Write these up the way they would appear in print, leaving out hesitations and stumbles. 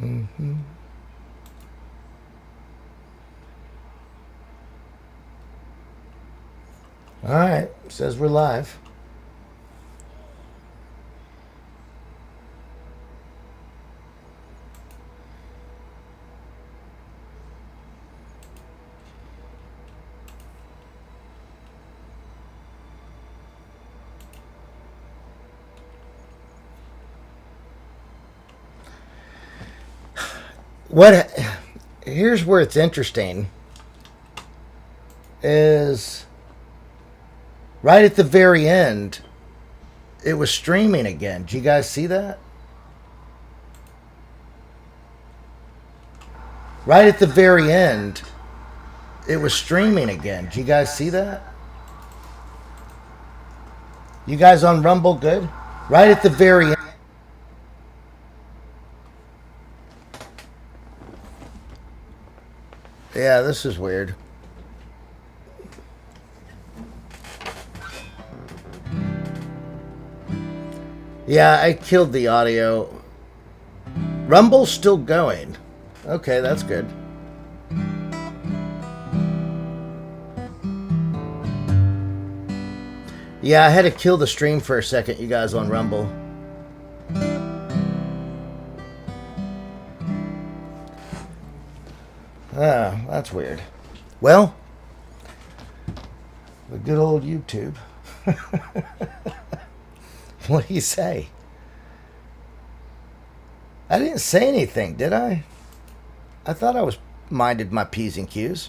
Mm-hmm. All right, says we're live. What? Here's where it's interesting. Is right at the very end, it was streaming again. Do you guys see that? Right at the very end, it was streaming again. Do you guys see that? You guys on Rumble good? Right at the very end. Yeah, this is weird. Yeah, I killed the audio. Rumble's still going. Okay, that's good. Yeah, I had to kill the stream for a second, you guys on Rumble. Ah, that's weird. Well, the good old YouTube. What do you say? I didn't say anything, did I? I thought I was minded my P's and Q's.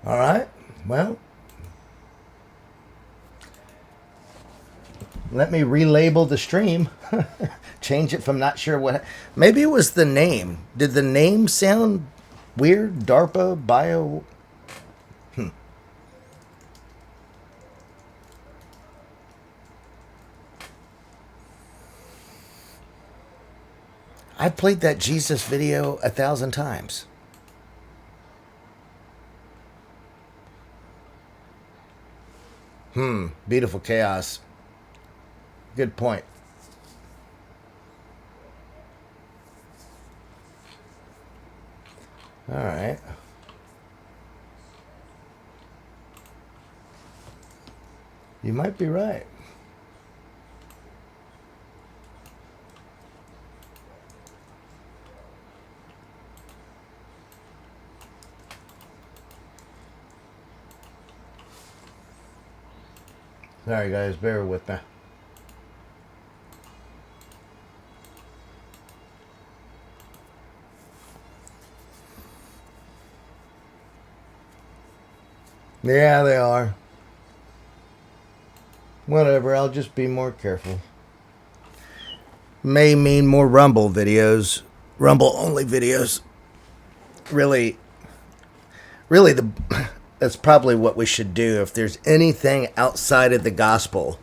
All right. Well, let me relabel the stream. Change it from not sure what. Maybe it was the name. Did the name sound weird? DARPA bio. I've played that Jesus video 1,000 times. Beautiful chaos. Good point. All right. You might be right. Sorry, guys, bear with me. Yeah, they are. Whatever, I'll just be more careful. May mean more Rumble videos. Rumble only videos. Really, that's probably what we should do. If there's anything outside of the gospel,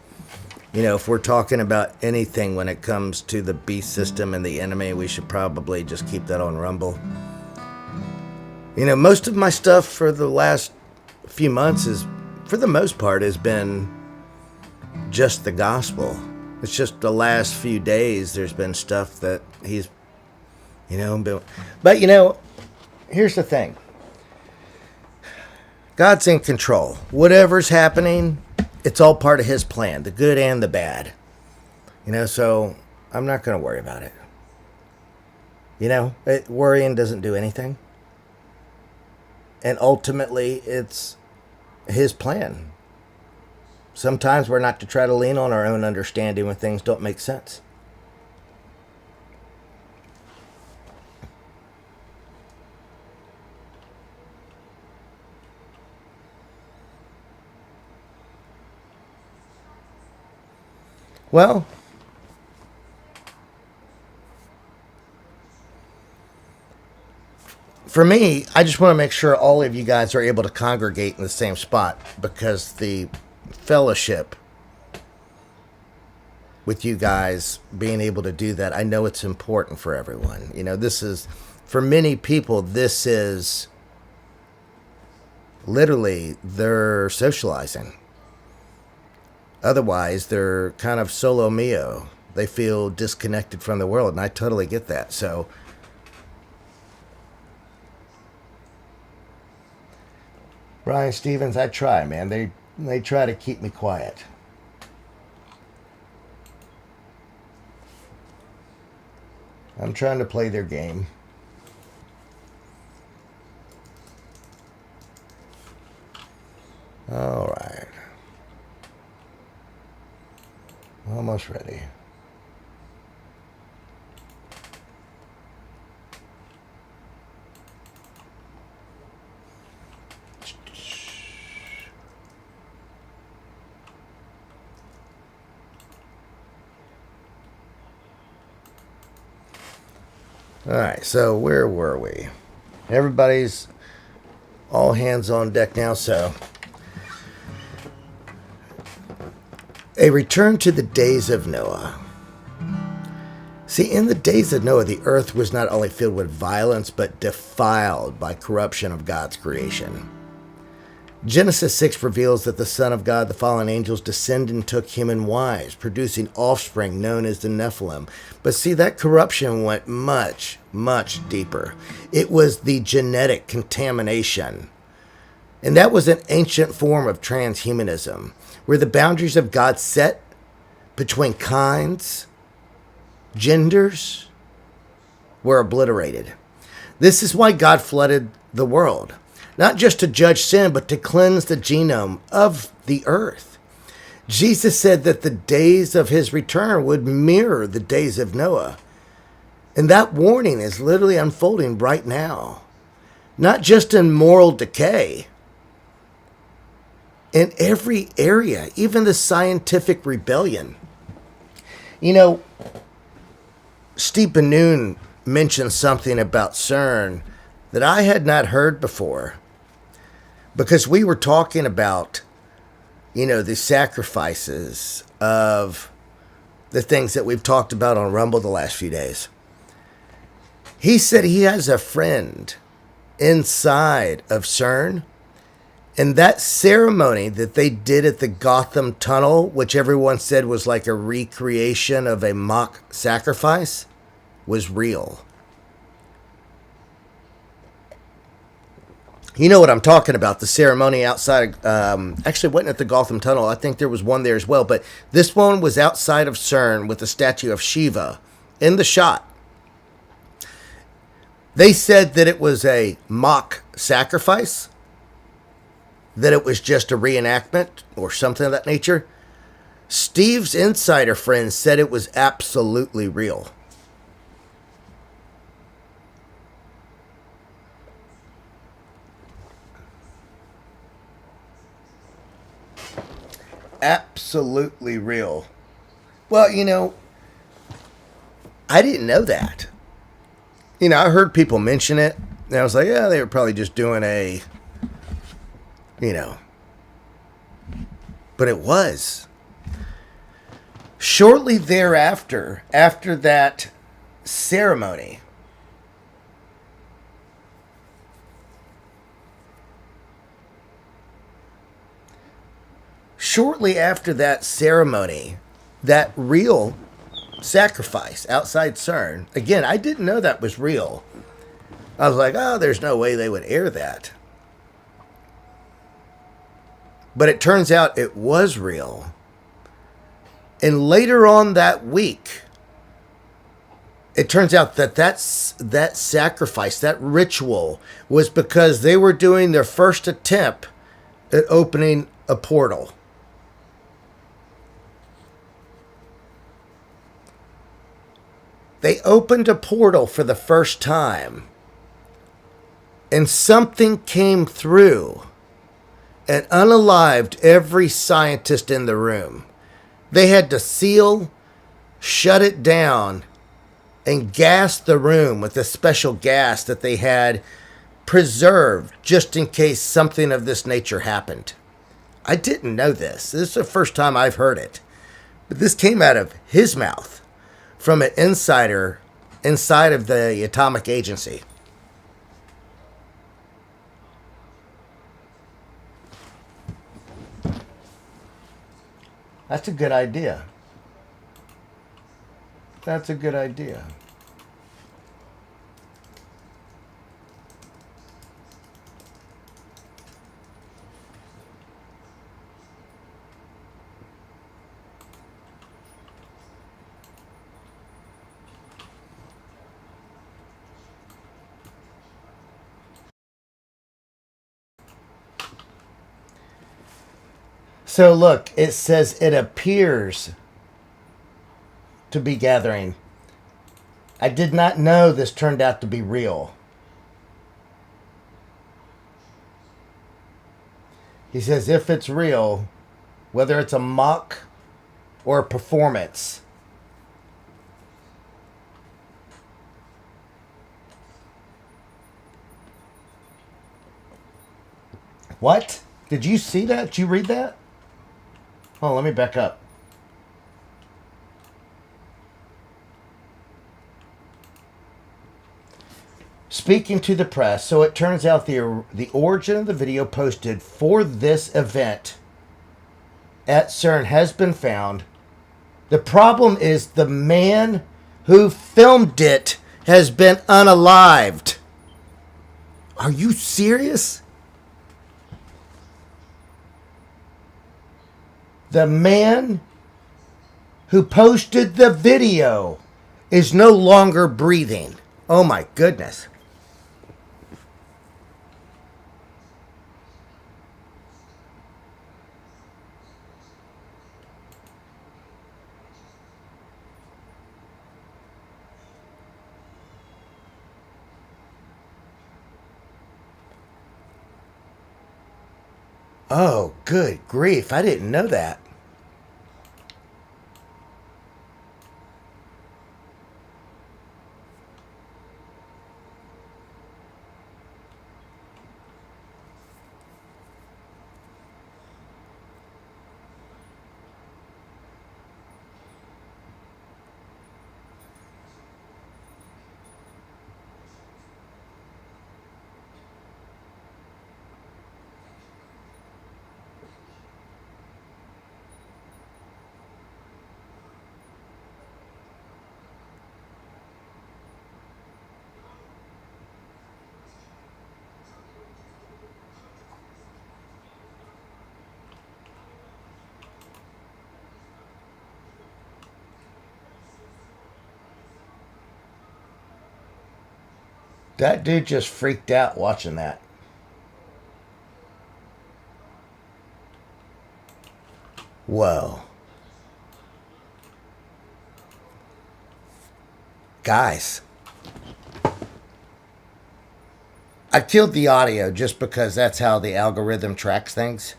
if we're talking about anything when it comes to the beast system and the enemy, we should probably just keep that on Rumble. Most of my stuff for the last few months for the most part, has been just the gospel. It's just the last few days there's been stuff that he's, been. But, here's the thing. God's in control. Whatever's happening, it's all part of his plan, the good and the bad. So I'm not going to worry about it. Worrying doesn't do anything. And ultimately, it's his plan. Sometimes we're not to try to lean on our own understanding when things don't make sense. Well, for me, I just want to make sure all of you guys are able to congregate in the same spot, because the fellowship with you guys, being able to do that. I know it's important for everyone. You know, this is, for many people, this is literally their socializing. Otherwise, they're kind of solo mio. They feel disconnected from the world, and I totally get that. So, Brian Stevens, I try, man. They try to keep me quiet. I'm trying to play their game. All right. Almost ready. All right, so where were we? Everybody's all hands on deck now, so a return to the days of Noah. See, in the days of Noah, the earth was not only filled with violence, but defiled by corruption of God's creation. Genesis 6 reveals that the Son of God, the fallen angels, descended and took human wives, producing offspring known as the Nephilim. But see, that corruption went much, much deeper. It was the genetic contamination. And that was an ancient form of transhumanism, where the boundaries of God set between kinds, genders, were obliterated. This is why God flooded the world. Not just to judge sin, but to cleanse the genome of the earth. Jesus said that the days of his return would mirror the days of Noah. And that warning is literally unfolding right now. Not just in moral decay. In every area, even the scientific rebellion. You know, Steve Benoon mentioned something about CERN that I had not heard before. Because we were talking about, you know, the sacrifices of the things that we've talked about on Rumble the last few days. He said he has a friend inside of CERN. And that ceremony that they did at the Gotham Tunnel, which everyone said was like a recreation of a mock sacrifice, was real. You know what I'm talking about, the ceremony outside. Actually, wasn't at the Gotham Tunnel. I think there was one there as well. But this one was outside of CERN with the statue of Shiva in the shot. They said that it was a mock sacrifice, that it was just a reenactment or something of that nature. Steve's insider friend said it was absolutely real. Absolutely real. Well, you know, I didn't know that. You know, I heard people mention it, and I was like, yeah, they were probably just doing a, you know. But it was. Shortly thereafter, after that ceremony, that real sacrifice outside CERN, again, I didn't know that was real. I was like, oh, there's no way they would air that. But it turns out it was real. And later on that week, it turns out that that sacrifice, that ritual, was because they were doing their first attempt at opening a portal. They opened a portal for the first time, and something came through and unalived every scientist in the room. They had to seal, shut it down, and gas the room with a special gas that they had preserved just in case something of this nature happened. I didn't know this. This is the first time I've heard it. But this came out of his mouth from an insider inside of the Atomic Agency. That's a good idea. That's a good idea. So look, it says it appears to be gathering. I did not know this turned out to be real. He says if it's real, whether it's a mock or a performance. What? Did you see that? Did you read that? Oh, let me back up. Speaking to the press, so it turns out the origin of the video posted for this event at CERN has been found. The problem is the man who filmed it has been unalived. Are you serious? The man who posted the video is no longer breathing. Oh my goodness. Oh, good grief. I didn't know that. That dude just freaked out watching that. Whoa. Guys. I killed the audio just because that's how the algorithm tracks things.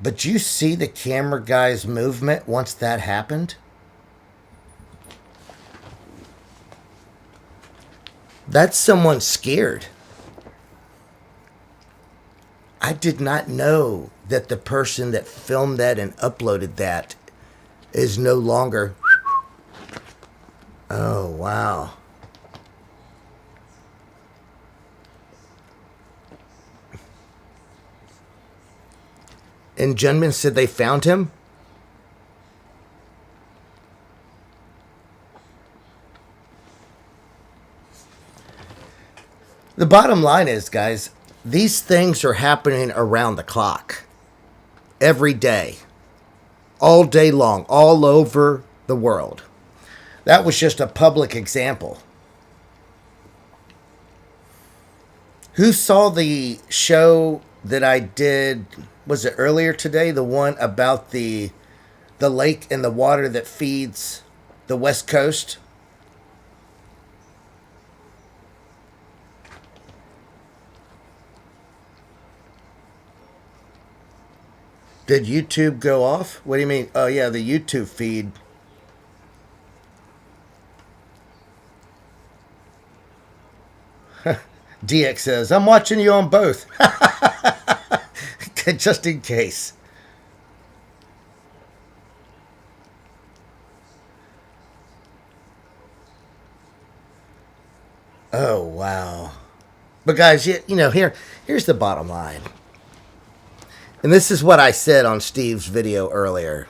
But you see the camera guy's movement once that happened? That's someone scared. I did not know that the person that filmed that and uploaded that is no longer. Oh, wow. And Junman said they found him? The bottom line is, guys, these things are happening around the clock. Every day. All day long. All over the world. That was just a public example. Who saw the show that I did, was it earlier today? The one about the lake and the water that feeds the West Coast? Did YouTube go off? What do you mean? Oh, yeah, the YouTube feed. DX says, I'm watching you on both. just in case. Oh, wow. But guys, here's the bottom line. And this is what I said on Steve's video earlier.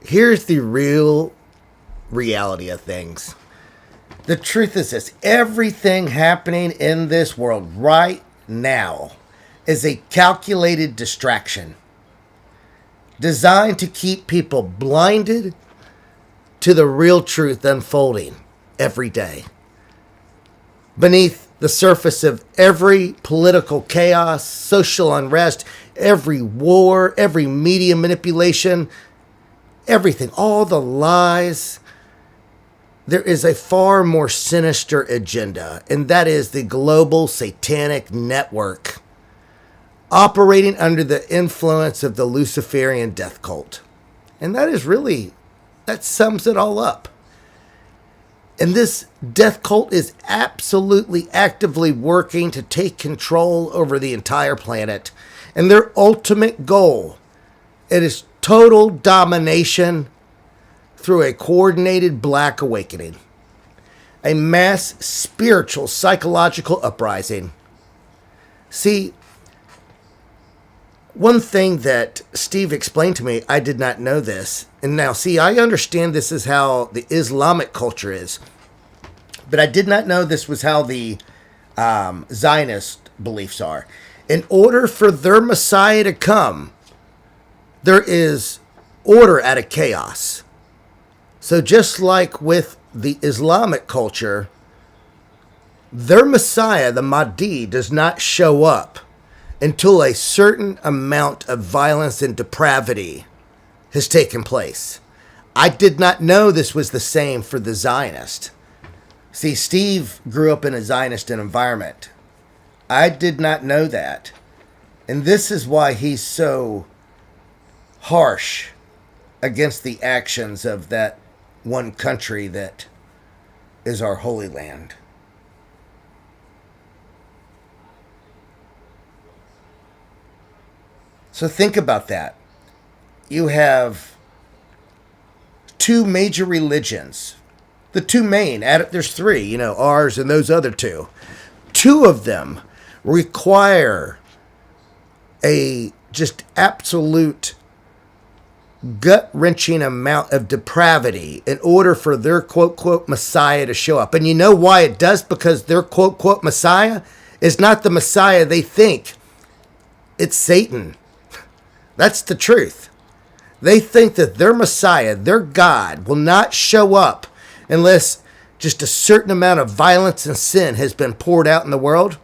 Here's the real reality of things. The truth is this. Everything happening in this world right now is a calculated distraction designed to keep people blinded to the real truth unfolding every day. Beneath the surface of every political chaos, social unrest, every war, every media manipulation, everything, all the lies, there is a far more sinister agenda, and that is the global satanic network operating under the influence of the Luciferian death cult. And that sums it all up. And this death cult is absolutely actively working to take control over the entire planet. And their ultimate goal, it is total domination through a coordinated black awakening. A mass spiritual, psychological uprising. See, one thing that Steve explained to me, I did not know this. And now, see, I understand this is how the Islamic culture is. But I did not know this was how the Zionist beliefs are. In order for their Messiah to come, there is order out of chaos. So just like with the Islamic culture, their Messiah, the Mahdi, does not show up until a certain amount of violence and depravity has taken place. I did not know this was the same for the Zionist. See, Steve grew up in a Zionist environment. I did not know that. And this is why he's so harsh against the actions of that one country that is our Holy Land. So think about that. You have two major religions. The two main, there's three, ours and those other two. Two of them require a just absolute gut-wrenching amount of depravity in order for their quote-quote Messiah to show up. And you know why it does? Because their quote-quote Messiah is not the Messiah they think. It's Satan. That's the truth. They think that their Messiah, their God, will not show up unless just a certain amount of violence and sin has been poured out in the world.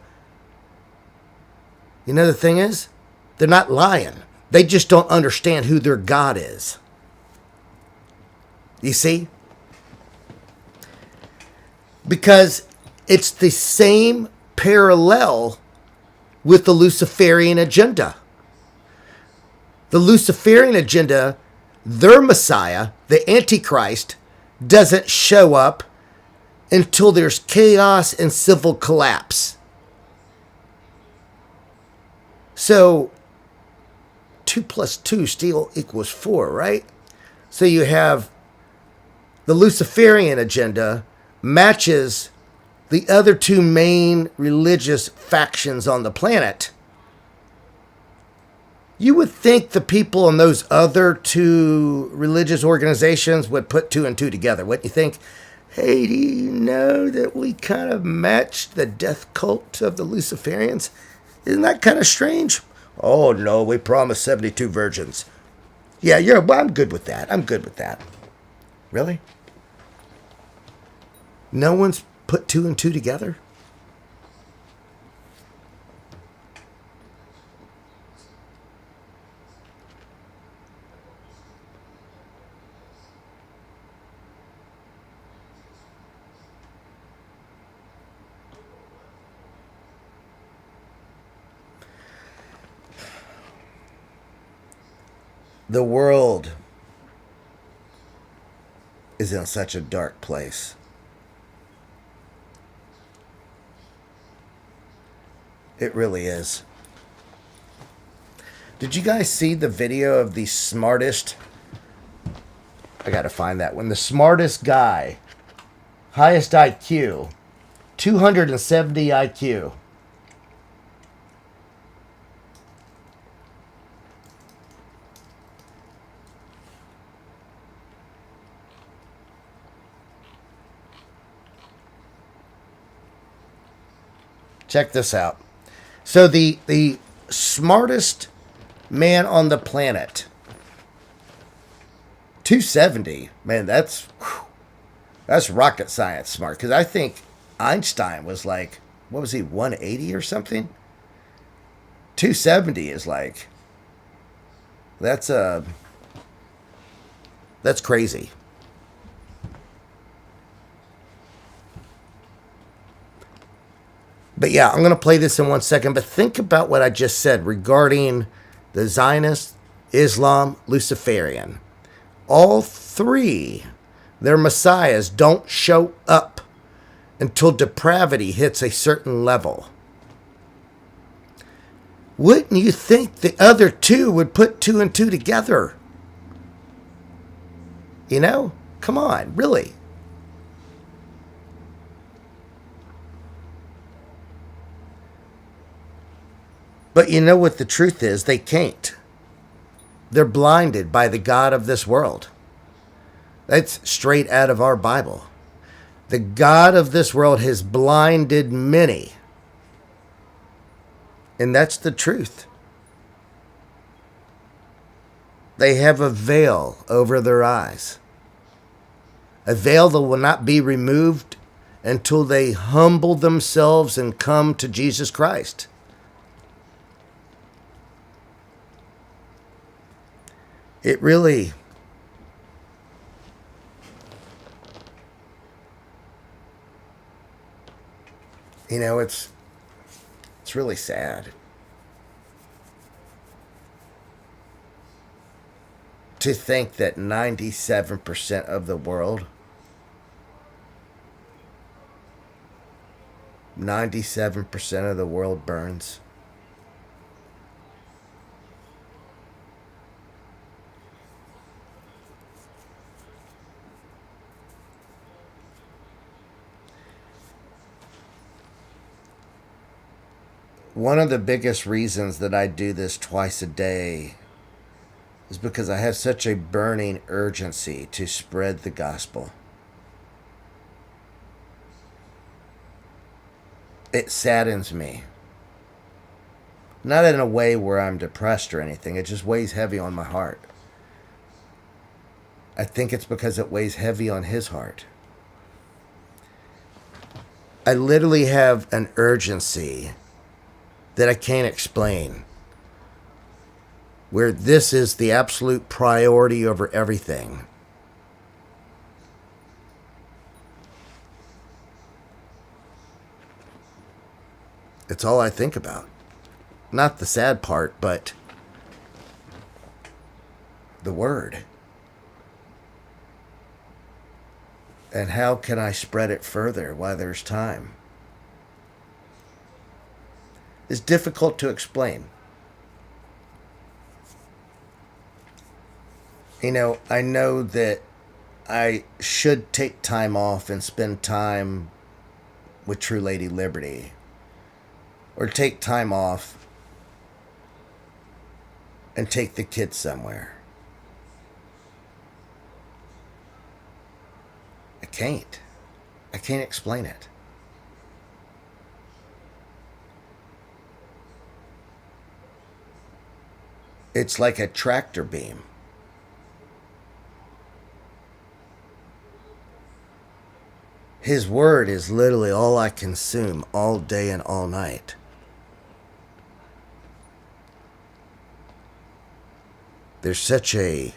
You know the thing is, they're not lying. They just don't understand who their God is. You see? Because it's the same parallel with the Luciferian agenda. The Luciferian agenda, their Messiah, the Antichrist, doesn't show up until there's chaos and civil collapse. So 2 + 2 still equals 4, right? So you have the Luciferian agenda matches the other two main religious factions on the planet. You would think the people in those other two religious organizations would put 2 and 2 together, wouldn't you think? Hey, do you know that we kind of matched the death cult of the Luciferians? Isn't that kind of strange? Oh, no, we promised 72 virgins. Yeah, well, I'm good with that. I'm good with that. Really? No one's put 2 and 2 together? The world is in such a dark place. It really is. Did you guys see the video of the smartest? I gotta find that one. The smartest guy, highest IQ, 270 IQ. Check this out. So the smartest man on the planet, 270. Man, that's rocket science smart. Because I think Einstein was like, what was he, 180 or something? 270 is like, that's crazy. But yeah, I'm going to play this in 1 second. But think about what I just said regarding the Zionist, Islam, Luciferian. All three, their messiahs don't show up until depravity hits a certain level. Wouldn't you think the other two would put two and two together? You know? Come on, really. But you know what the truth is? They can't. They're blinded by the god of this world. That's straight out of our Bible. The god of this world has blinded many. And that's the truth. They have a veil over their eyes. A veil that will not be removed until they humble themselves and come to Jesus Christ. It really, you know, it's really sad to think that 97% of the world, 97% of the world burns. One of the biggest reasons that I do this twice a day is because I have such a burning urgency to spread the gospel. It saddens me. Not in a way where I'm depressed or anything. It just weighs heavy on my heart. I think it's because it weighs heavy on his heart. I literally have an urgency that I can't explain, where this is the absolute priority over everything. It's all I think about. Not the sad part, but the word. And how can I spread it further while there's time? It's difficult to explain. You know, I know that I should take time off and spend time with True Lady Liberty. Or take time off and take the kids somewhere. I can't. I can't explain it. It's like a tractor beam. His word is literally all I consume all day and all night. There's such a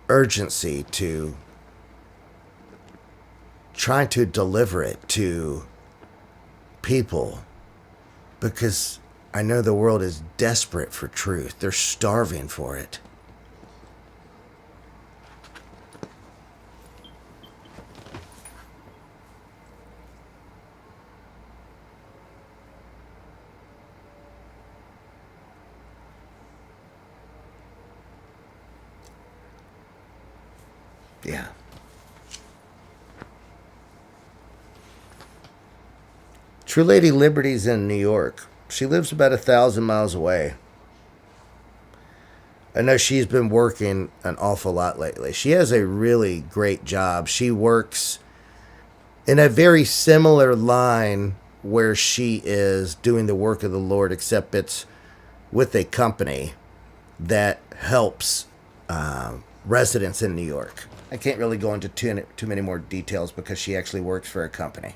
urgency to trying to deliver it to people because I know the world is desperate for truth. They're starving for it. Yeah. True Lady Liberty's in New York. She lives about 1,000 miles away. I know she's been working an awful lot lately. She has a really great job. She works in a very similar line where she is doing the work of the Lord, except it's with a company that helps residents in New York. I can't really go into too many more details because she actually works for a company.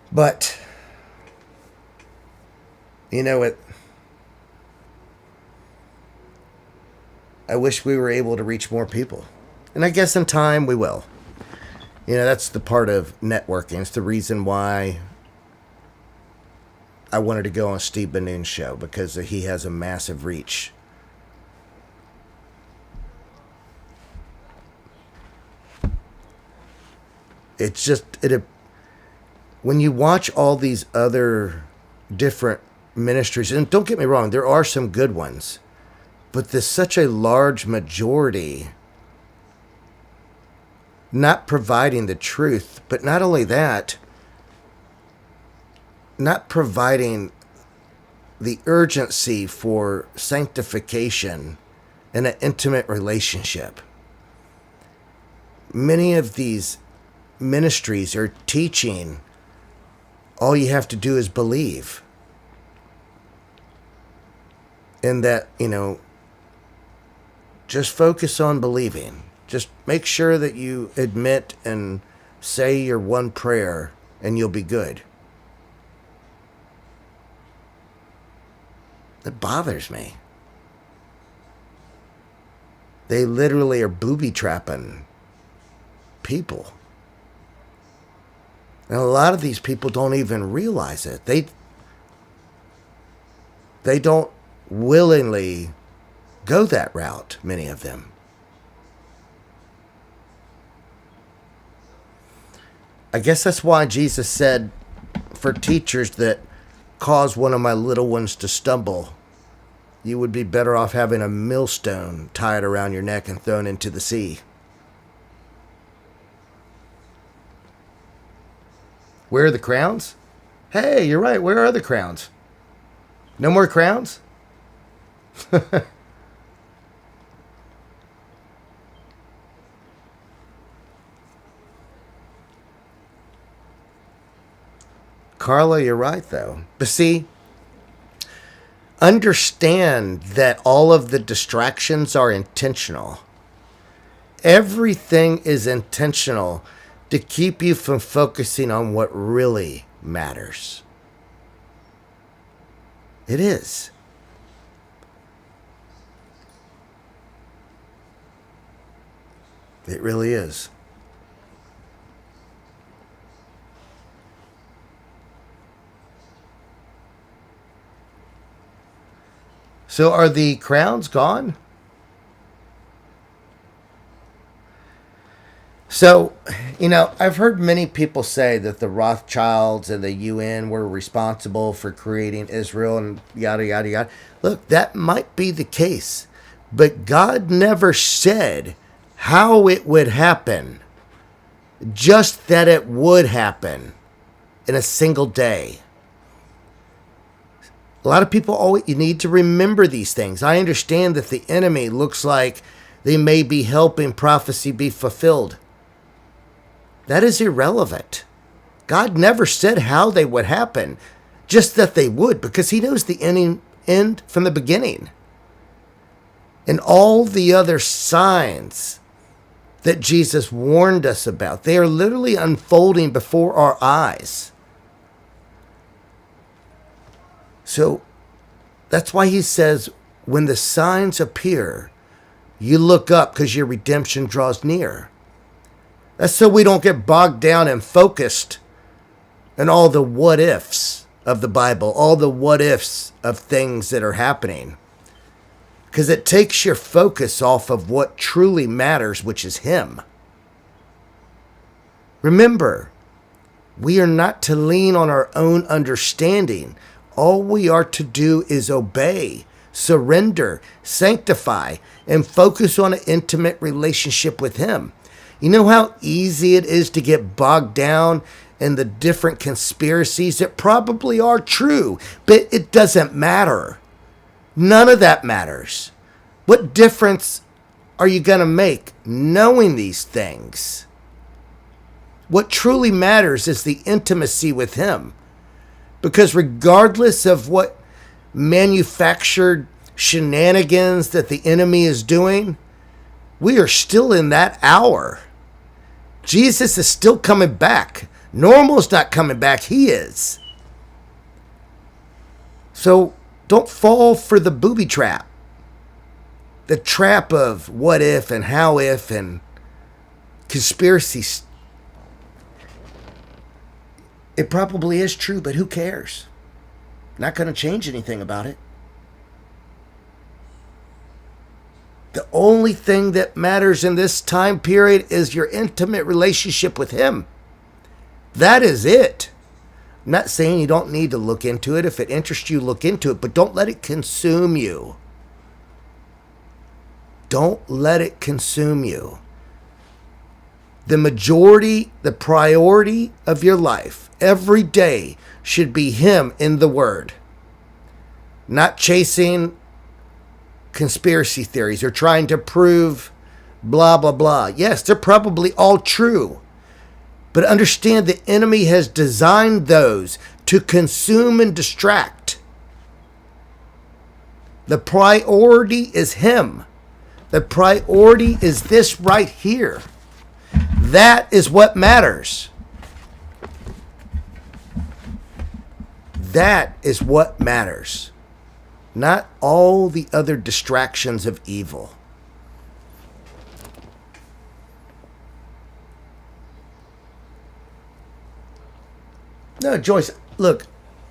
But, you know what? I wish we were able to reach more people. And I guess in time we will. You know, that's the part of networking. It's the reason why I wanted to go on Steve Benoon's show, because he has a massive reach. It's just, when you watch all these other different ministries, and don't get me wrong, there are some good ones, but there's such a large majority not providing the truth. But not only that, not providing the urgency for sanctification and an intimate relationship. Many of these ministries are teaching all you have to do is believe. And that, you know, just focus on believing. Just make sure that you admit and say your one prayer and you'll be good. It bothers me. They literally are booby trapping people. And a lot of these people don't even realize it. They don't willingly go that route, many of them. I guess that's why Jesus said, for teachers that cause one of my little ones to stumble, you would be better off having a millstone tied around your neck and thrown into the sea. Where are the crowns? Hey, you're right. Where are the crowns? No more crowns? Carla, you're right, though. But see, understand that all of the distractions are intentional. Everything is intentional to keep you from focusing on what really matters. It is. It really is. So are the crowns gone? So, you know, I've heard many people say that the Rothschilds and the UN were responsible for creating Israel and yada, yada, yada. Look, that might be the case, but God never said how it would happen, just that it would happen in a single day. A lot of people you need to remember these things. I understand that the enemy looks like they may be helping prophecy be fulfilled. That is irrelevant. God never said how they would happen, just that they would, because he knows the end from the beginning. And all the other signs that Jesus warned us about, they are literally unfolding before our eyes. So that's why he says, when the signs appear, you look up because your redemption draws near. That's so we don't get bogged down and focused on all the what ifs of the Bible, all the what ifs of things that are happening. Because it takes your focus off of what truly matters, which is him. Remember, we are not to lean on our own understanding. All we are to do is obey surrender, sanctify, and focus on an intimate relationship with Him. You know how easy it is to get bogged down in the different conspiracies that probably are true, but it doesn't matter. None of that matters. What difference are you going to make knowing these things? What truly matters is the intimacy with Him. Because regardless of what manufactured shenanigans that the enemy is doing, we are still in that hour. Jesus is still coming back. Normal's not coming back. He is. So don't fall for the booby trap. The trap of what if and how if and conspiracies. It probably is true, but who cares? Not going to change anything about it. The only thing that matters in this time period is your intimate relationship with Him. That is it. I'm not saying you don't need to look into it. If it interests you, look into it, but don't let it consume you. Don't let it consume you. The majority, the priority of your life every day should be Him in the Word. Not chasing conspiracy theories or trying to prove blah, blah, blah. Yes, they're probably all true. But understand the enemy has designed those to consume and distract. The priority is Him. The priority is this right here. That is what matters. That is what matters. Not all the other distractions of evil. No, Joyce, look,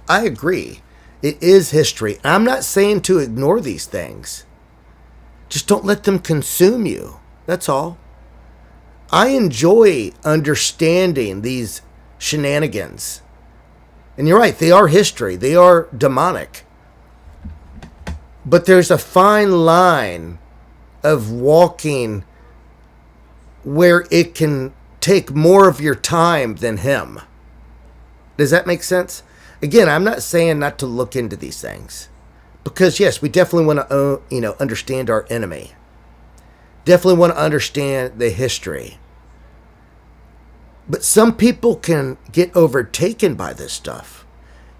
I agree. It is history. I'm not saying to ignore these things. Just don't let them consume you. That's all. I enjoy understanding these shenanigans. And you're right, they are history. They are demonic. But there's a fine line of walking where it can take more of your time than Him. Does that make sense? Again, I'm not saying not to look into these things. Because, yes, we definitely want to, understand our enemy. Definitely want to understand the history. But some people can get overtaken by this stuff.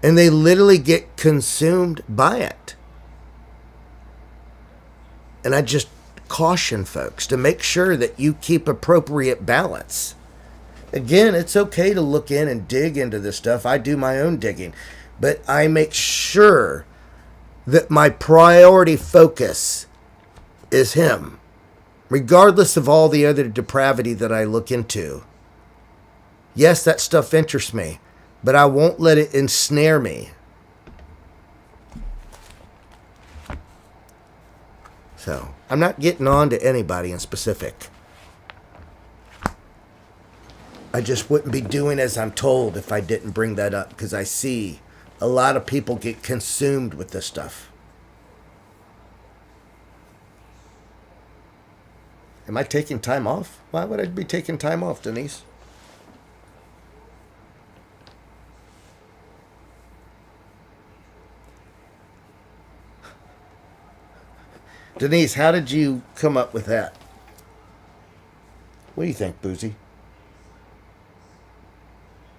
And they literally get consumed by it. And I just caution folks to make sure that you keep appropriate balance. Again, it's okay to look in and dig into this stuff. I do my own digging. But I make sure that my priority focus is Him, regardless of all the other depravity that I look into. Yes, that stuff interests me, but I won't let it ensnare me. So, I'm not getting on to anybody in specific. I just wouldn't be doing as I'm told if I didn't bring that up, because I see a lot of people get consumed with this stuff. Am I taking time off? Why would I be taking time off, Denise? Denise, how did you come up with that? What do you think, Boozy?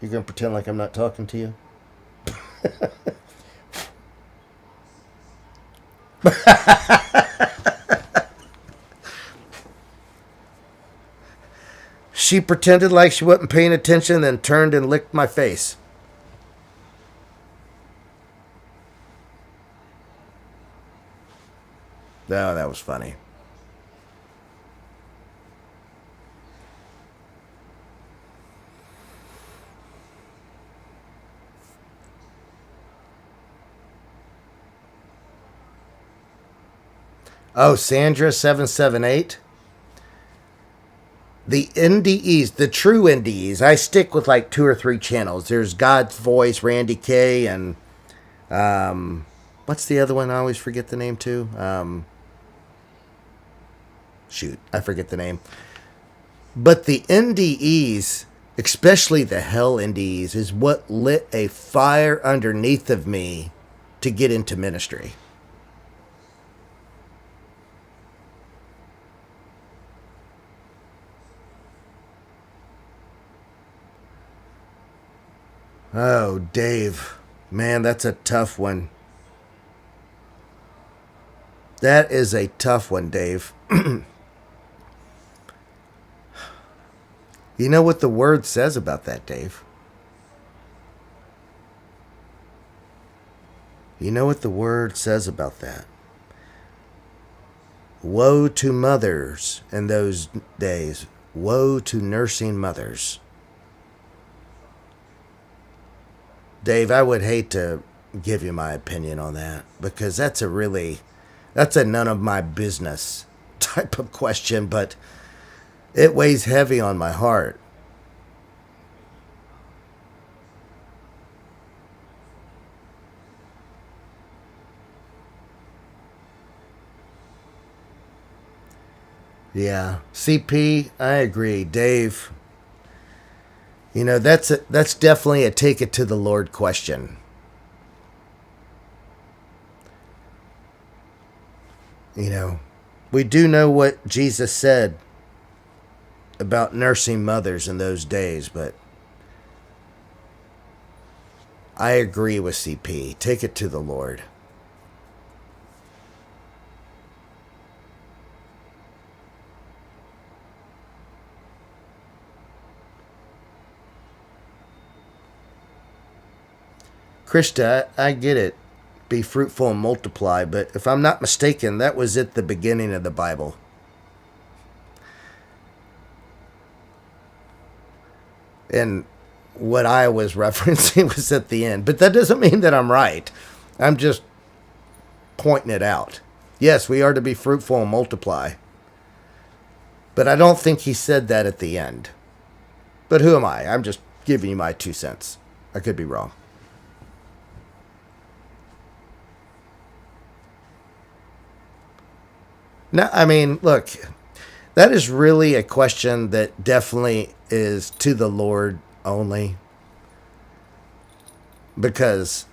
You gonna pretend like I'm not talking to you? She pretended like she wasn't paying attention, then turned and licked my face. No, that was funny. Oh, Sandra778. The NDEs, the true NDEs, I stick with like 2 or 3 channels. There's God's Voice, Randy K, and What's the other one? I always forget the name too. Shoot, I forget the name. But the NDEs, especially the hell NDEs, is what lit a fire underneath of me to get into ministry. Oh, Dave. Man, that's a tough one. That is a tough one, Dave. You know what the word says about that, Dave? You know what the word says about that? Woe to mothers in those days. Woe to nursing mothers. Dave, I would hate to give you my opinion on that because that's a none of my business type of question, but it weighs heavy on my heart. Yeah, CP, I agree. Dave, you know, that's definitely a take it to the Lord question. You know, we do know what Jesus said about nursing mothers in those days, but I agree with CP. Take it to the Lord. Krista, I get it. Be fruitful and multiply, but if I'm not mistaken, that was at the beginning of the Bible. And what I was referencing was at the end. But that doesn't mean that I'm right. I'm just pointing it out. Yes, we are to be fruitful and multiply. But I don't think he said that at the end. But who am I? I'm just giving you my 2 cents. I could be wrong. No, I mean, look, that is really a question that definitely is to the Lord only. Because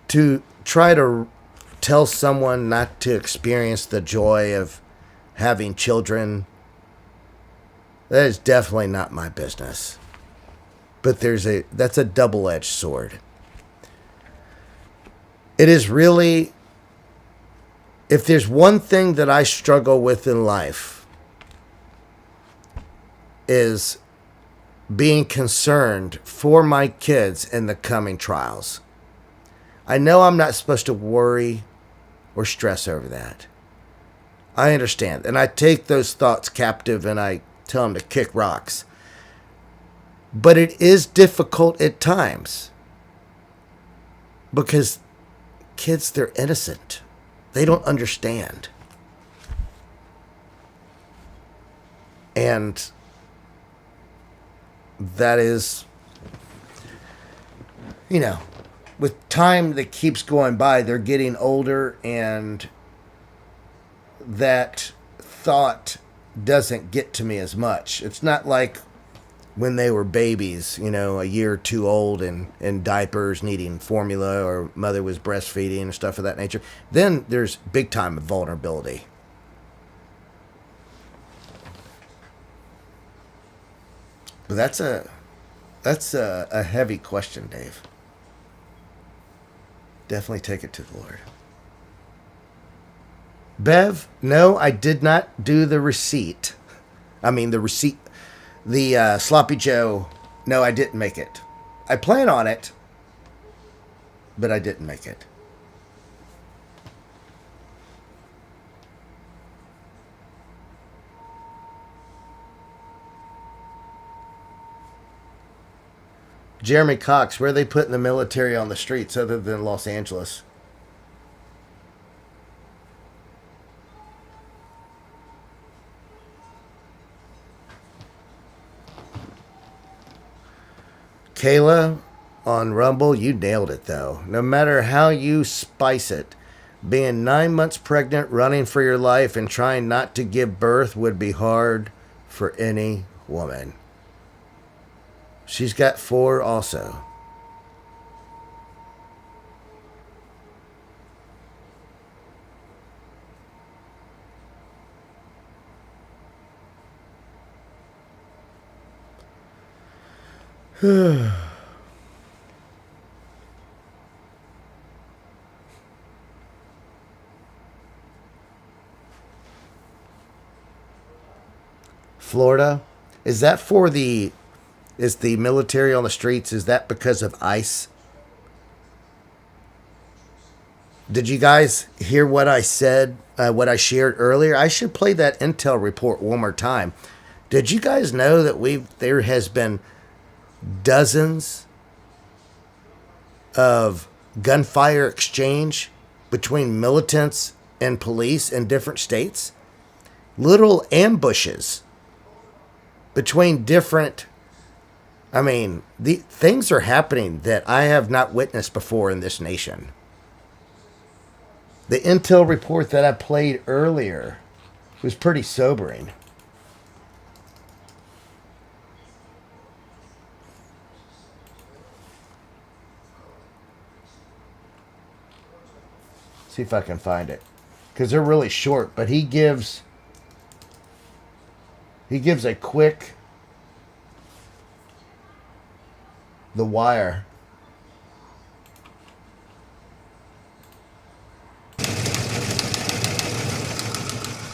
to try to tell someone not to experience the joy of having children, that is definitely not my business. But that's a double-edged sword. It is really, if there's one thing that I struggle with in life, is being concerned for my kids in the coming trials. I know I'm not supposed to worry or stress over that. I understand. And I take those thoughts captive and I tell them to kick rocks. But it is difficult at times. Because kids, they're innocent. They don't understand. And that is, you know, with time that keeps going by, they're getting older and that thought doesn't get to me as much. It's not like when they were babies, you know, a year or two old and in diapers needing formula or mother was breastfeeding and stuff of that nature. Then there's big time vulnerability. But that's a heavy question, Dave. Definitely take it to the Lord. Bev, no, I did not do the receipt. The Sloppy Joe. No, I didn't make it. I plan on it, but I didn't make it. Jeremy Cox, where are they putting the military on the streets other than Los Angeles? Kayla on Rumble, you nailed it, though. No matter how you spice it, being 9 months pregnant, running for your life, and trying not to give birth would be hard for any woman. She's got 4 also. Florida, is that for the military on the streets? Is that because of ICE? Did you guys hear what I said, what I shared earlier? I should play that intel report one more time. Did you guys know that there has been dozens of gunfire exchange between militants and police in different states? Little ambushes between different... the things are happening that I have not witnessed before in this nation. The intel report that I played earlier was pretty sobering. See if I can find it, because they're really short, but he gives a quick The Wire.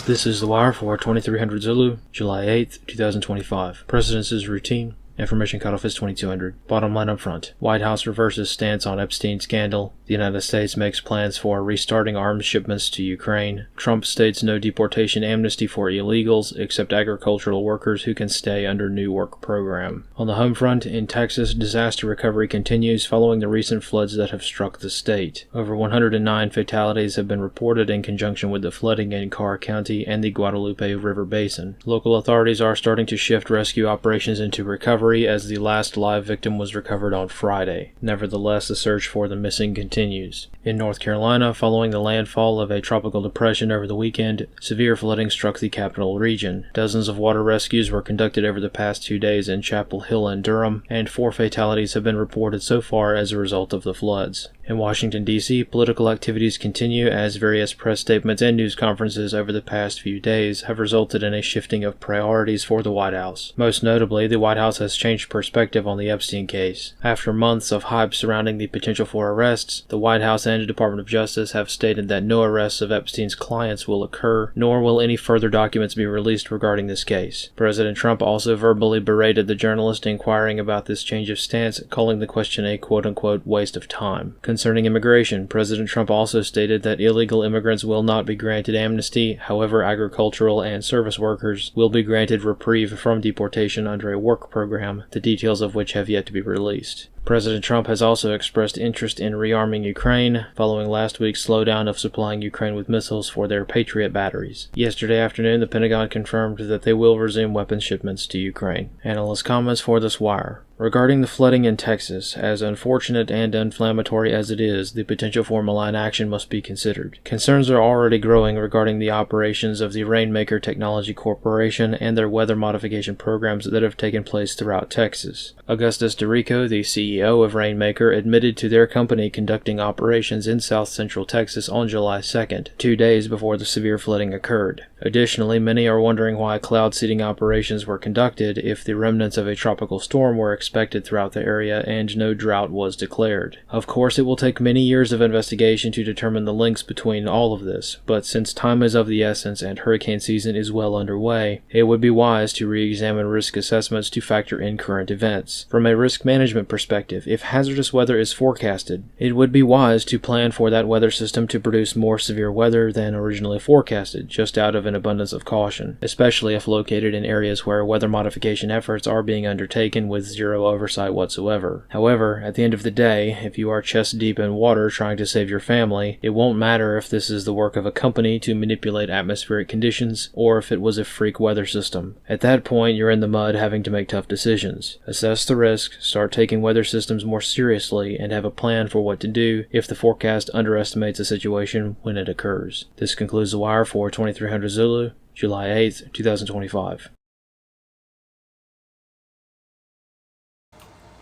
This is The Wire for 2300 Zulu, July 8th, 2025. Presidence's routine. Information cutoff is 2200. Bottom line up front. White House reverses stance on Epstein scandal. The United States makes plans for restarting arms shipments to Ukraine. Trump states no deportation amnesty for illegals, except agricultural workers who can stay under new work program. On the home front, in Texas, disaster recovery continues following the recent floods that have struck the state. Over 109 fatalities have been reported in conjunction with the flooding in Carr County and the Guadalupe River Basin. Local authorities are starting to shift rescue operations into recovery as the last live victim was recovered on Friday. Nevertheless, the search for the missing continues. In North Carolina, following the landfall of a tropical depression over the weekend, severe flooding struck the capital region. Dozens of water rescues were conducted over the past 2 days in Chapel Hill and Durham, and 4 fatalities have been reported so far as a result of the floods. In Washington, D.C., political activities continue as various press statements and news conferences over the past few days have resulted in a shifting of priorities for the White House. Most notably, the White House has changed perspective on the Epstein case. After months of hype surrounding the potential for arrests, the White House and the Department of Justice have stated that no arrests of Epstein's clients will occur, nor will any further documents be released regarding this case. President Trump also verbally berated the journalist inquiring about this change of stance, calling the question a quote-unquote waste of time. Concerning immigration, President Trump also stated that illegal immigrants will not be granted amnesty, however agricultural and service workers will be granted reprieve from deportation under a work program, the details of which have yet to be released. President Trump has also expressed interest in rearming Ukraine, following last week's slowdown of supplying Ukraine with missiles for their Patriot batteries. Yesterday afternoon, the Pentagon confirmed that they will resume weapons shipments to Ukraine. Analyst comments for this wire. Regarding the flooding in Texas, as unfortunate and inflammatory as it is, the potential for malign action must be considered. Concerns are already growing regarding the operations of the Rainmaker Technology Corporation and their weather modification programs that have taken place throughout Texas. Augustus DeRico, the CEO of Rainmaker, admitted to their company conducting operations in south central Texas on July 2nd, 2 days before the severe flooding occurred. Additionally, many are wondering why cloud seeding operations were conducted if the remnants of a tropical storm were expected throughout the area and no drought was declared. Of course, it will take many years of investigation to determine the links between all of this, but since time is of the essence and hurricane season is well underway, it would be wise to re-examine risk assessments to factor in current events. From a risk management perspective, if hazardous weather is forecasted, it would be wise to plan for that weather system to produce more severe weather than originally forecasted, just out of an abundance of caution, especially if located in areas where weather modification efforts are being undertaken with zero zero oversight whatsoever. However, at the end of the day, if you are chest deep in water trying to save your family, it won't matter if this is the work of a company to manipulate atmospheric conditions, or if it was a freak weather system. At that point, you're in the mud having to make tough decisions. Assess the risk, start taking weather systems more seriously, and have a plan for what to do if the forecast underestimates a situation when it occurs. This concludes The Wire for 2300 Zulu, July 8th, 2025.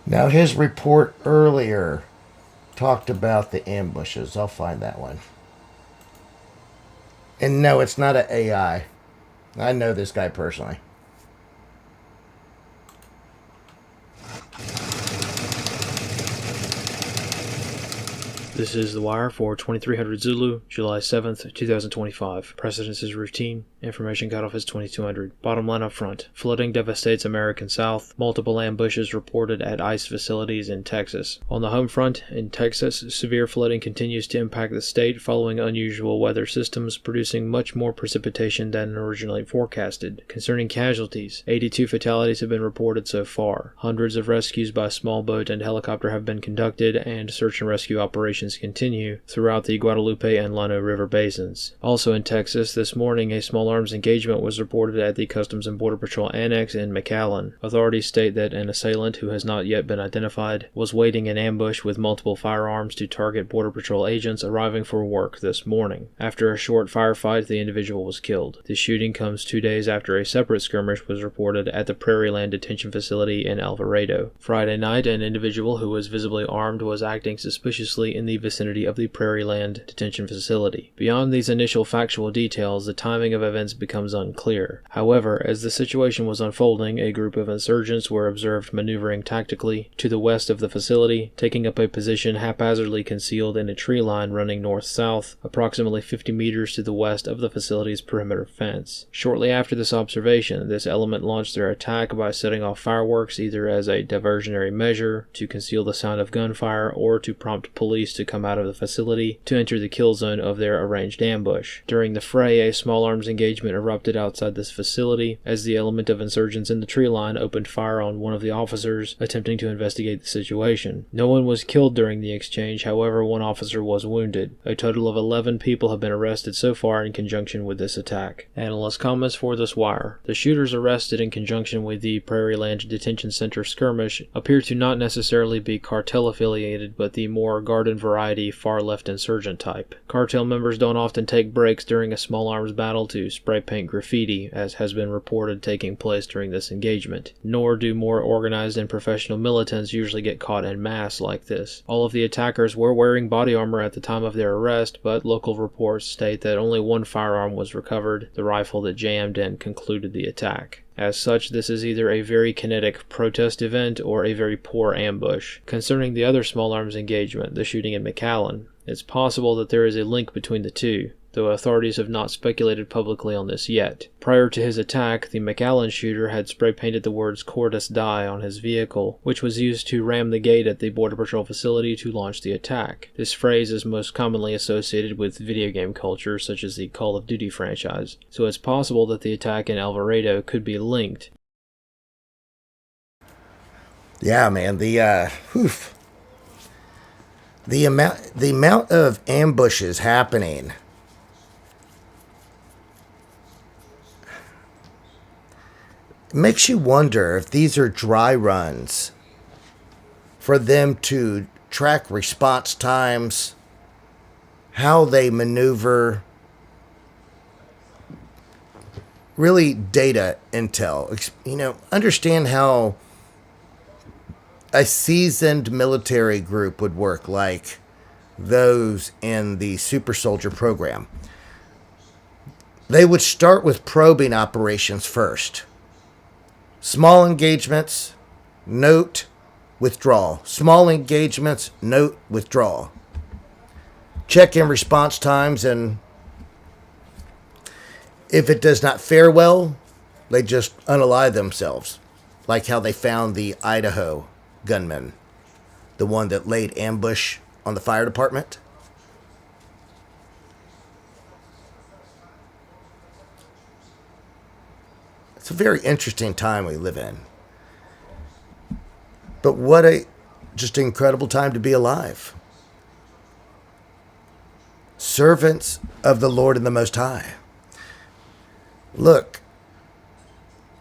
Now, his report earlier talked about the ambushes. I'll find that one. And no, it's not an AI. I know this guy personally. This is The Wire for 2300 Zulu, July 7th, 2025. Precedence is routine. Information cutoff is 2200. Bottom line up front. Flooding devastates American South. Multiple ambushes reported at ICE facilities in Texas. On the home front, in Texas, severe flooding continues to impact the state following unusual weather systems, producing much more precipitation than originally forecasted. Concerning casualties, 82 fatalities have been reported so far. Hundreds of rescues by small boat and helicopter have been conducted, and search and rescue operations continue throughout the Guadalupe and Llano River basins. Also in Texas, this morning a small arms engagement was reported at the Customs and Border Patrol Annex in McAllen. Authorities state that an assailant, who has not yet been identified, was waiting in ambush with multiple firearms to target Border Patrol agents arriving for work this morning. After a short firefight, the individual was killed. The shooting comes 2 days after a separate skirmish was reported at the Prairie Land Detention Facility in Alvarado. Friday night, an individual who was visibly armed was acting suspiciously in the vicinity of the Prairie Land Detention Facility. Beyond these initial factual details, the timing of events becomes unclear. However, as the situation was unfolding, a group of insurgents were observed maneuvering tactically to the west of the facility, taking up a position haphazardly concealed in a tree line running north-south, approximately 50 meters to the west of the facility's perimeter fence. Shortly after this observation, this element launched their attack by setting off fireworks either as a diversionary measure to conceal the sound of gunfire or to prompt police to come out of the facility to enter the kill zone of their arranged ambush. During the fray, a small arms engagement erupted outside this facility as the element of insurgents in the tree line opened fire on one of the officers attempting to investigate the situation. No one was killed during the exchange, however, one officer was wounded. A total of 11 people have been arrested so far in conjunction with this attack. Analyst comments for this wire. The shooters arrested in conjunction with the Prairie Land Detention Center skirmish appear to not necessarily be cartel affiliated, but the more garden variety far-left insurgent type. Cartel members don't often take breaks during a small arms battle to spray paint graffiti, as has been reported taking place during this engagement. Nor do more organized and professional militants usually get caught en masse like this. All of the attackers were wearing body armor at the time of their arrest, but local reports state that only one firearm was recovered, the rifle that jammed and concluded the attack. As such, this is either a very kinetic protest event or a very poor ambush. Concerning the other small arms engagement, the shooting in McAllen, it's possible that there is a link between the two, though authorities have not speculated publicly on this yet. Prior to his attack, the McAllen shooter had spray-painted the words "Cordus Die" on his vehicle, which was used to ram the gate at the Border Patrol facility to launch the attack. This phrase is most commonly associated with video game culture, such as the Call of Duty franchise, so it's possible that the attack in Alvarado could be linked. Yeah, man, the amount of ambushes happening makes you wonder if these are dry runs for them to track response times, how they maneuver, really data intel. Understand how a seasoned military group would work, like those in the super soldier program. They would start with probing operations first. Small engagements, note, withdrawal. Small engagements, note, withdrawal. Check in response times, and if it does not fare well, they just unally themselves. Like how they found the Idaho gunman, the one that laid ambush on the fire department. It's a very interesting time we live in. But what a just incredible time to be alive. Servants of the Lord and the Most High. Look,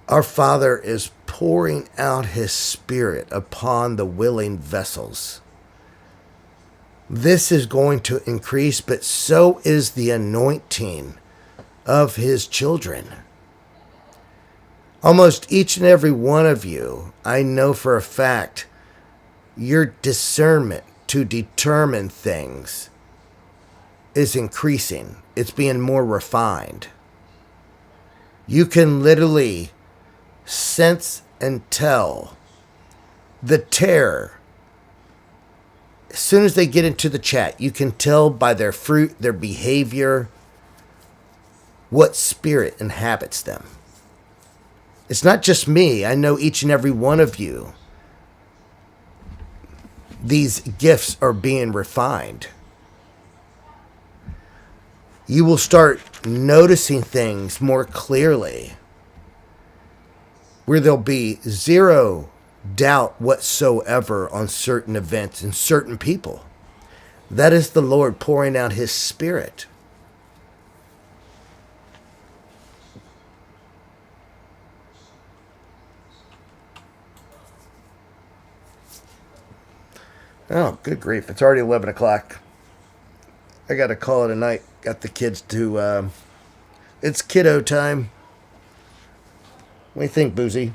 our Father is pouring out his Spirit upon the willing vessels. This is going to increase, but so is the anointing of his children. Almost each and every one of you, I know for a fact, your discernment to determine things is increasing. It's being more refined. You can literally sense and tell the terror. As soon as they get into the chat, you can tell by their fruit, their behavior, what spirit inhabits them. It's not just me. I know each and every one of you. These gifts are being refined. You will start noticing things more clearly, where there'll be zero doubt whatsoever on certain events and certain people. That is the Lord pouring out his Spirit. Oh, good grief. It's already 11 o'clock. I got to call it a night. Got the kids to, it's kiddo time. What do you think, Boozy?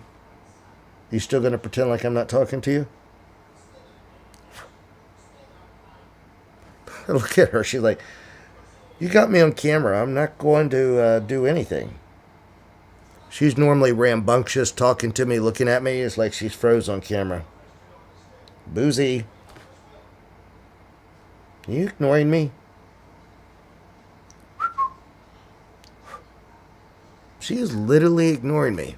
You still going to pretend like I'm not talking to you? Look at her. She's like, you got me on camera. I'm not going to do anything. She's normally rambunctious, talking to me, looking at me. It's like she's froze on camera. Boozy. Are you ignoring me? She is literally ignoring me.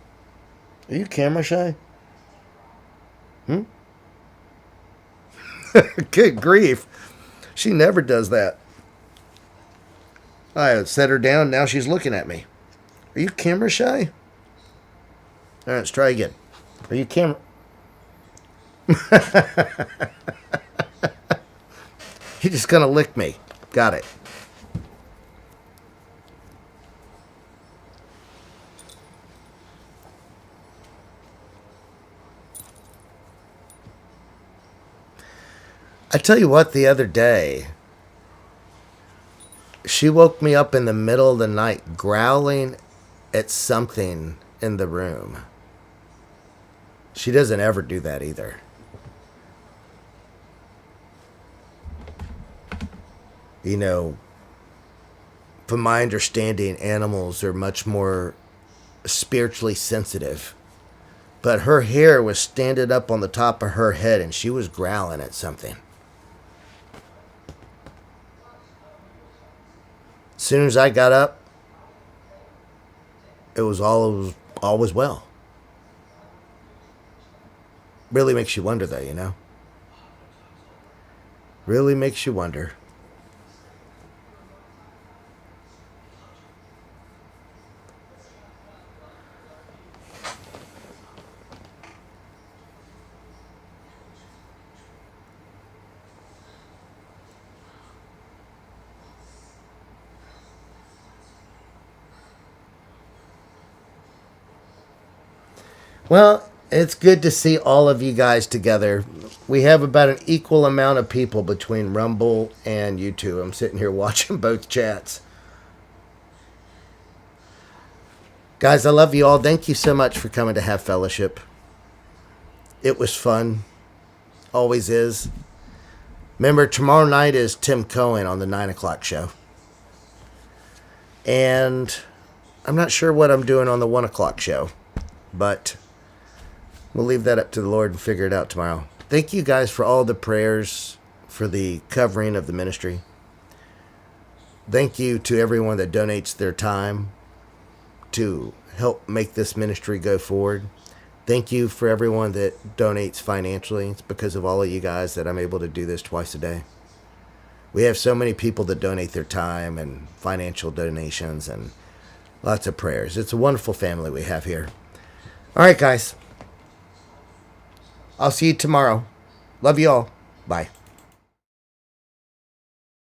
Are you camera shy? Good grief. She never does that. I set her down. Now she's looking at me. Are you camera shy? All right, let's try again. Are you camera... You're just going to lick me. Got it. I tell you what, the other day, she woke me up in the middle of the night growling at something in the room. She doesn't ever do that either. You know, from my understanding, animals are much more spiritually sensitive. But her hair was standing up on the top of her head and she was growling at something. As soon as I got up, it was all was well. Really makes you wonder, though, you know? Really makes you wonder. Well, it's good to see all of you guys together. We have about an equal amount of people between Rumble and YouTube. I'm sitting here watching both chats. Guys, I love you all. Thank you so much for coming to have fellowship. It was fun. Always is. Remember, tomorrow night is Tim Cohen on the 9 o'clock show. And I'm not sure what I'm doing on the 1 o'clock show, but we'll leave that up to the Lord and figure it out tomorrow. Thank you guys for all the prayers for the covering of the ministry. Thank you to everyone that donates their time to help make this ministry go forward. Thank you for everyone that donates financially. It's because of all of you guys that I'm able to do this twice a day. We have so many people that donate their time and financial donations and lots of prayers. It's a wonderful family we have here. All right, guys. I'll see you tomorrow. Love you all. Bye.